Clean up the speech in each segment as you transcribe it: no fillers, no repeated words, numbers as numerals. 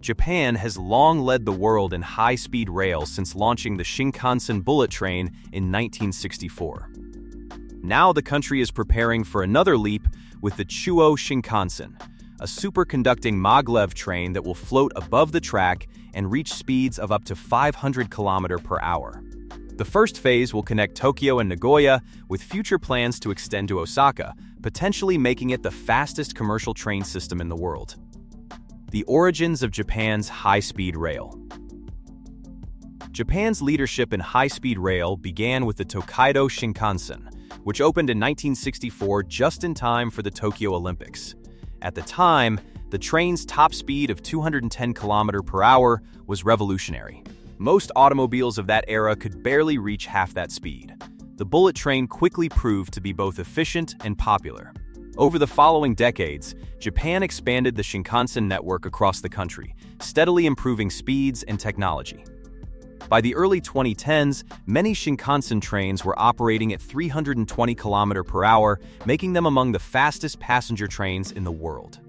Japan has long led the world in high-speed rail since launching the Shinkansen bullet train in 1964. Now the country is preparing for another leap with the Chuo Shinkansen, a superconducting Maglev train that will float above the track and reach speeds of up to 500 km per hour. The first phase will connect Tokyo and Nagoya, with future plans to extend to Osaka, potentially making it the fastest commercial train system in the world. The origins of Japan's high-speed rail. Japan's leadership in high-speed rail began with the Tokyo Shinkansen, which opened in 1964 just in time for the Tokyo Olympics. At the time, the train's top speed of 210 km per hour was revolutionary. Most automobiles of that era could barely reach half that speed. The bullet train quickly proved to be both efficient and popular. Over the following decades, Japan expanded the Shinkansen network across the country, steadily improving speeds and technology. By the early 2010s, many Shinkansen trains were operating at 320 km per hour, making them among the fastest passenger trains in the world.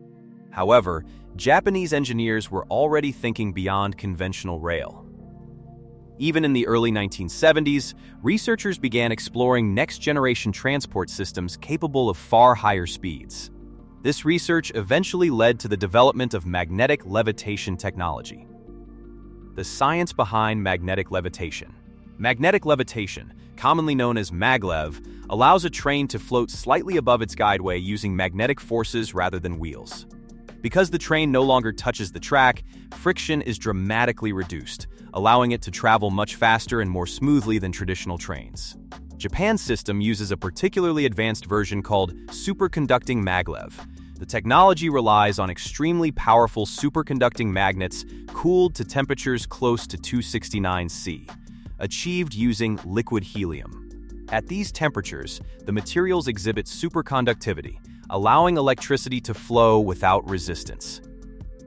However, Japanese engineers were already thinking beyond conventional rail. Even in the early 1970s, researchers began exploring next-generation transport systems capable of far higher speeds. This research eventually led to the development of magnetic levitation technology. The science behind magnetic levitation. Magnetic levitation, commonly known as Maglev, allows a train to float slightly above its guideway using magnetic forces rather than wheels. Because the train no longer touches the track, friction is dramatically reduced, allowing it to travel much faster and more smoothly than traditional trains. Japan's system uses a particularly advanced version called superconducting maglev. The technology relies on extremely powerful superconducting magnets cooled to temperatures close to 269 C, achieved using liquid helium. At these temperatures, the materials exhibit superconductivity, allowing electricity to flow without resistance.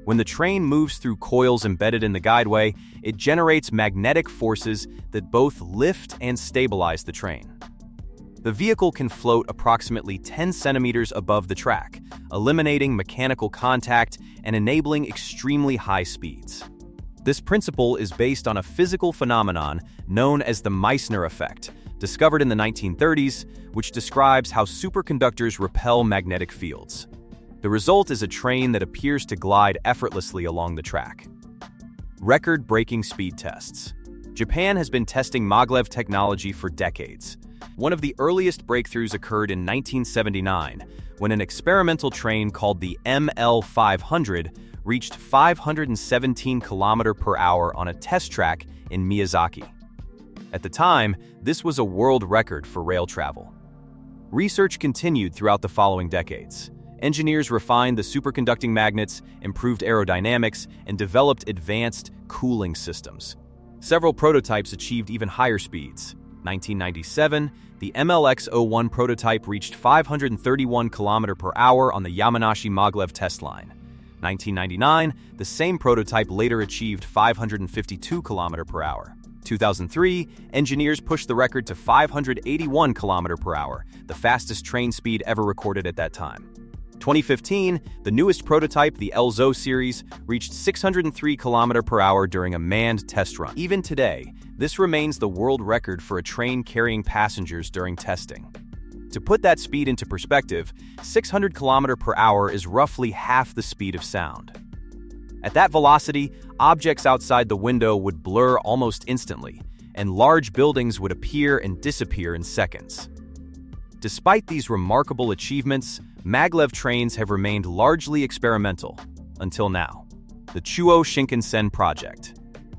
When the train moves through coils embedded in the guideway, it generates magnetic forces that both lift and stabilize the train. The vehicle can float approximately 10 centimeters above the track, eliminating mechanical contact and enabling extremely high speeds. This principle is based on a physical phenomenon known as the Meissner effect, discovered in the 1930s, which describes how superconductors repel magnetic fields. The result is a train that appears to glide effortlessly along the track. Record-breaking speed tests. Japan has been testing maglev technology for decades. One of the earliest breakthroughs occurred in 1979, when an experimental train called the ML500 reached 517 km per hour on a test track in Miyazaki. At the time, this was a world record for rail travel. Research continued throughout the following decades. Engineers refined the superconducting magnets, improved aerodynamics, and developed advanced cooling systems. Several prototypes achieved even higher speeds. 1997, the MLX-01 prototype reached 531 km per hour on the Yamanashi Maglev test line. 1999, the same prototype later achieved 552 km per hour. 2003, engineers pushed the record to 581 km per hour, the fastest train speed ever recorded at that time. 2015, the newest prototype, the LZO series, reached 603 km per hour during a manned test run. Even today, this remains the world record for a train carrying passengers during testing. To put that speed into perspective, 600 km per hour is roughly half the speed of sound. At that velocity, objects outside the window would blur almost instantly, and large buildings would appear and disappear in seconds. Despite these remarkable achievements, maglev trains have remained largely experimental until now. The Chuo Shinkansen project.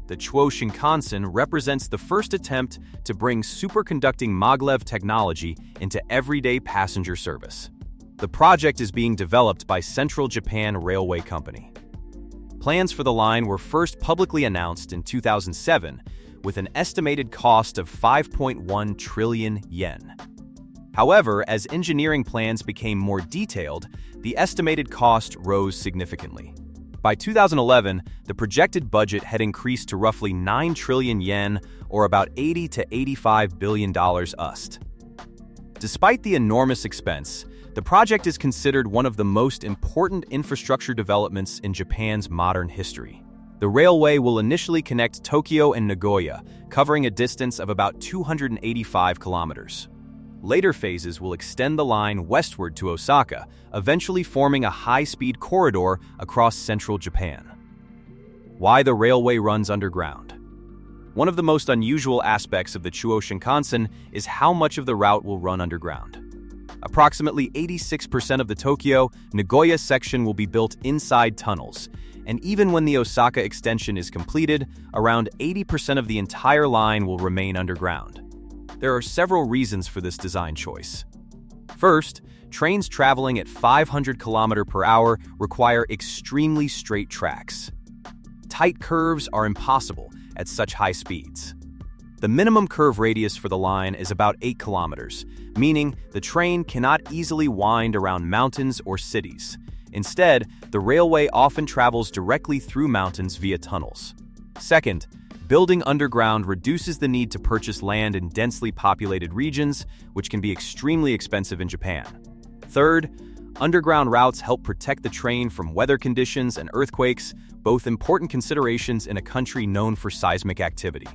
The Chuo Shinkansen represents the first attempt to bring superconducting maglev technology into everyday passenger service. The project is being developed by Central Japan Railway Company. Plans for the line were first publicly announced in 2007, with an estimated cost of 5.1 trillion yen. However, as engineering plans became more detailed, the estimated cost rose significantly. By 2011, the projected budget had increased to roughly 9 trillion yen, or about $80 to $85 billion USD. Despite the enormous expense, the project is considered one of the most important infrastructure developments in Japan's modern history. The railway will initially connect Tokyo and Nagoya, covering a distance of about 285 kilometers. Later phases will extend the line westward to Osaka, eventually forming a high-speed corridor across central Japan. Why the railway runs underground? One of the most unusual aspects of the Chuo Shinkansen is how much of the route will run underground. Approximately 86% of the Tokyo-Nagoya section will be built inside tunnels, and even when the Osaka extension is completed, around 80% of the entire line will remain underground. There are several reasons for this design choice. First, trains traveling at 500 km per hour require extremely straight tracks. Tight curves are impossible at such high speeds. The minimum curve radius for the line is about 8 kilometers, meaning the train cannot easily wind around mountains or cities. Instead, the railway often travels directly through mountains via tunnels. Second, building underground reduces the need to purchase land in densely populated regions, which can be extremely expensive in Japan. Third, underground routes help protect the train from weather conditions and earthquakes, both important considerations in a country known for seismic activity.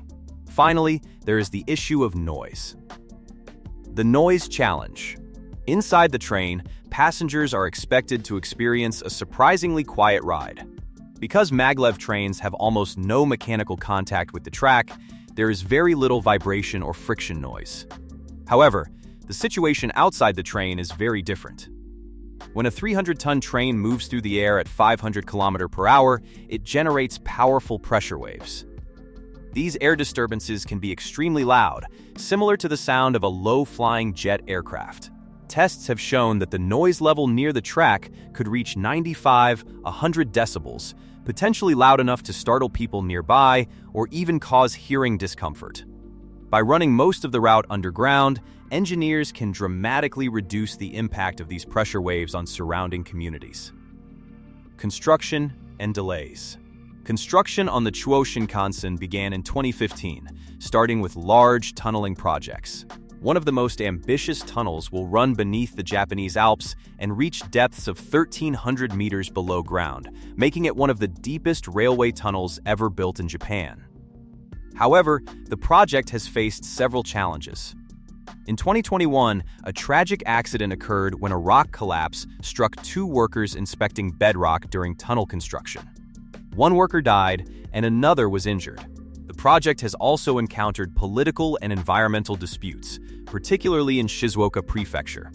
Finally, there is the issue of noise. The noise challenge. Inside the train, passengers are expected to experience a surprisingly quiet ride. Because Maglev trains have almost no mechanical contact with the track, there is very little vibration or friction noise. However, the situation outside the train is very different. When a 300-ton train moves through the air at 500 km per hour, it generates powerful pressure waves. These air disturbances can be extremely loud, similar to the sound of a low-flying jet aircraft. Tests have shown that the noise level near the track could reach 95–100 decibels, potentially loud enough to startle people nearby or even cause hearing discomfort. By running most of the route underground, engineers can dramatically reduce the impact of these pressure waves on surrounding communities. Construction and delays. Construction on the Chuo Shinkansen began in 2015, starting with large tunneling projects. One of the most ambitious tunnels will run beneath the Japanese Alps and reach depths of 1,300 meters below ground, making it one of the deepest railway tunnels ever built in Japan. However, the project has faced several challenges. In 2021, a tragic accident occurred when a rock collapse struck two workers inspecting bedrock during tunnel construction. One worker died and another was injured. The project has also encountered political and environmental disputes, particularly in Shizuoka Prefecture.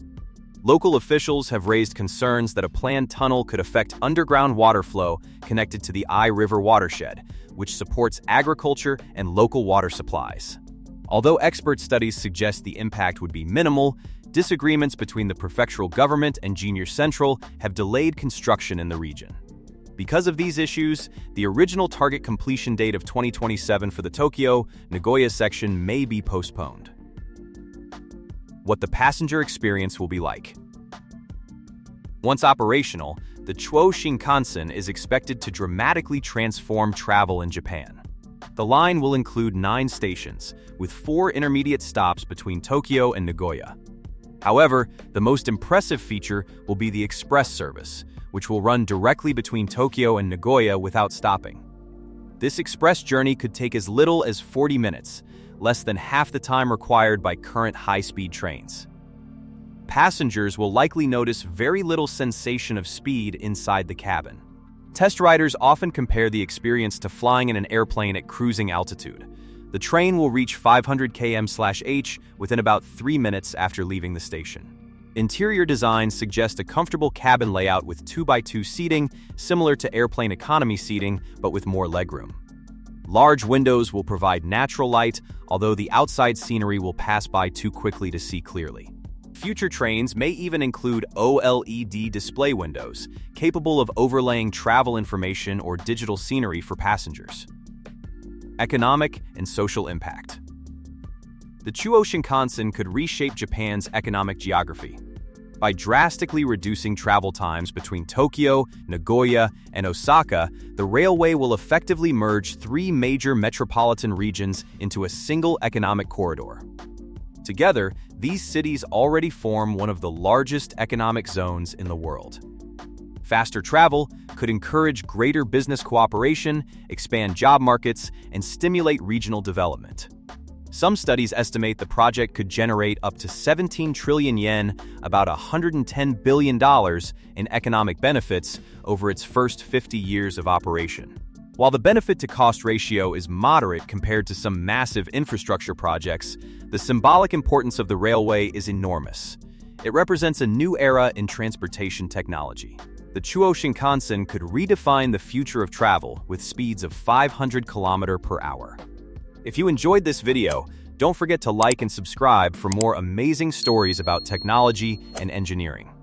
Local officials have raised concerns that a planned tunnel could affect underground water flow connected to the Ai River watershed, which supports agriculture and local water supplies. Although expert studies suggest the impact would be minimal, disagreements between the prefectural government and Junior Central have delayed construction in the region. Because of these issues, the original target completion date of 2027 for the Tokyo-Nagoya section may be postponed. What the passenger experience will be like. Once operational, the Chuo Shinkansen is expected to dramatically transform travel in Japan. The line will include 9 stations, with 4 intermediate stops between Tokyo and Nagoya. However, the most impressive feature will be the express service, which will run directly between Tokyo and Nagoya without stopping. This express journey could take as little as 40 minutes, less than half the time required by current high-speed trains. Passengers will likely notice very little sensation of speed inside the cabin. Test riders often compare the experience to flying in an airplane at cruising altitude. The train will reach 500 km/h within about 3 minutes after leaving the station. Interior designs suggest a comfortable cabin layout with 2x2 seating, similar to airplane economy seating, but with more legroom. Large windows will provide natural light, although the outside scenery will pass by too quickly to see clearly. Future trains may even include OLED display windows, capable of overlaying travel information or digital scenery for passengers. Economic and social impact. The Chuo Shinkansen could reshape Japan's economic geography. By drastically reducing travel times between Tokyo, Nagoya, and Osaka, the railway will effectively merge 3 major metropolitan regions into a single economic corridor. Together, these cities already form one of the largest economic zones in the world. Faster travel could encourage greater business cooperation, expand job markets, and stimulate regional development. Some studies estimate the project could generate up to 17 trillion yen, about $110 billion, in economic benefits over its first 50 years of operation. While the benefit-to-cost ratio is moderate compared to some massive infrastructure projects, the symbolic importance of the railway is enormous. It represents a new era in transportation technology. The Chuo Shinkansen could redefine the future of travel with speeds of 500 km per hour. If you enjoyed this video, don't forget to like and subscribe for more amazing stories about technology and engineering.